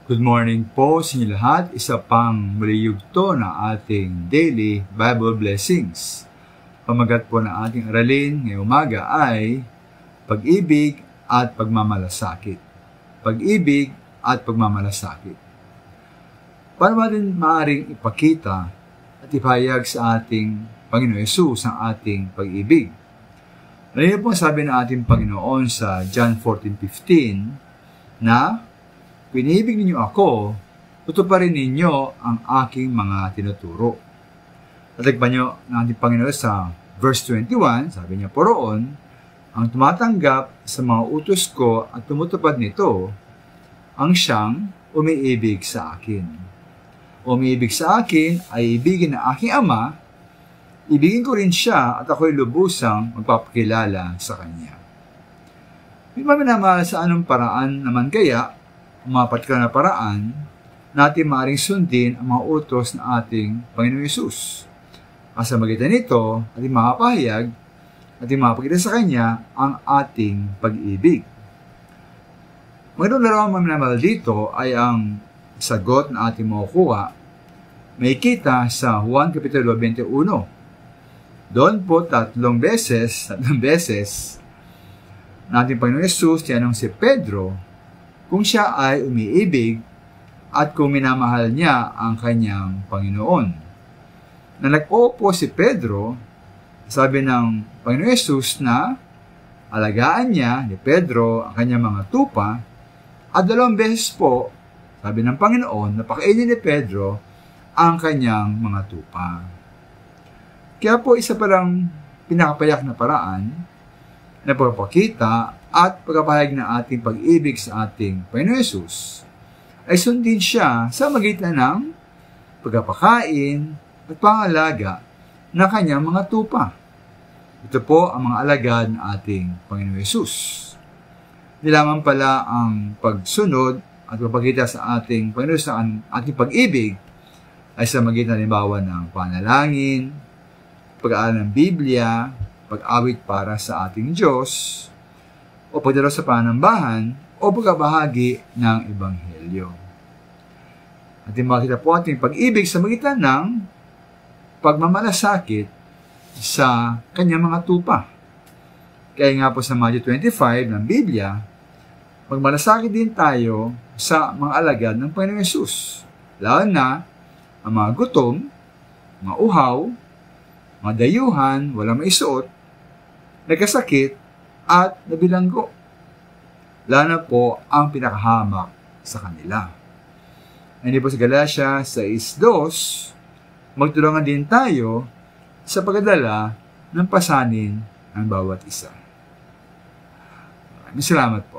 Good morning po sa inyo lahat. Isa pang muli yugto na ating daily Bible blessings. Pamagat po na ating aralin ngayong umaga ay pag-ibig at pagmamalasakit. Pag-ibig at pagmamalasakit. Para natin maaaring ipakita at ipahayag sa ating Panginoon Yesus ang ating pag-ibig. Ano po sabi ng ating Panginoon sa John 14:15 na pinibig ninyo ako, tutuparin ninyo ang aking mga tinuturo. Natagpan nyo ng ating Panginoon sa verse 21, sabi niya po roon, ang tumatanggap sa mga utos ko at tumutupad nito, ang siyang umiibig sa akin. Umiibig sa akin ay ibigin ng aking Ama, ibigin ko rin siya at ako'y lubusang magpapakilala sa kanya. May maminamahal sa anong paraan naman kaya, umapat ka na paraan, natin maaaring sundin ang mga utos ng ating Panginoon Yesus. Sa magitan nito, ating makapahayag, ating mapakita sa Kanya ang ating pag-ibig. Magandang larawan maminamahal dito ay ang sagot na ating makukuha. May kita sa Juan Kapitulo 21. Doon po tatlong beses na ating Panginoon Yesus tinanong si Pedro kung siya ay umiibig at kung minamahal niya ang kanyang Panginoon. Na nag-opo si Pedro, sabi ng Panginoon Yesus na alagaan niya ni Pedro ang kanyang mga tupa at 2 beses po, sabi ng Panginoon, na pakainin ni Pedro ang kanyang mga tupa. Kaya po isa palang pinakapayak na paraan na pagpapakita at pagpapahayag ng ating pag-ibig sa ating Panginoon Yesus ay sundin siya sa magitan ng pagpapakain at pangalaga ng kanyang mga tupa. Ito po ang mga alagad ng ating Panginoon Yesus. Hindi lamang pala ang pagsunod at pagpapakita sa ating Panginoon sa ating pag-ibig ay sa magitan halimbawa ng panalangin, pag-aaral ng Biblia, pag-awit para sa ating Diyos, o pagdalo sa panambahan, o pagkabahagi ng Ebanghelyo. At makita po ating pag-ibig sa magitan ng pagmamalasakit sa kanyang mga tupa. Kaya nga po sa Matthew 25 ng Biblia, magmalasakit din tayo sa mga alagad ng Panginoong Yesus. Lalo na ang mga gutom, mga uhaw, mga dayuhan, walang maisuot, nagkasakit, at nabilanggo. Lalo na po ang pinakahamak sa kanila. Hindi po sa Galatia 6:2, magtulungan din tayo sa pagdadala ng pasanin ng bawat isa. Maraming salamat po.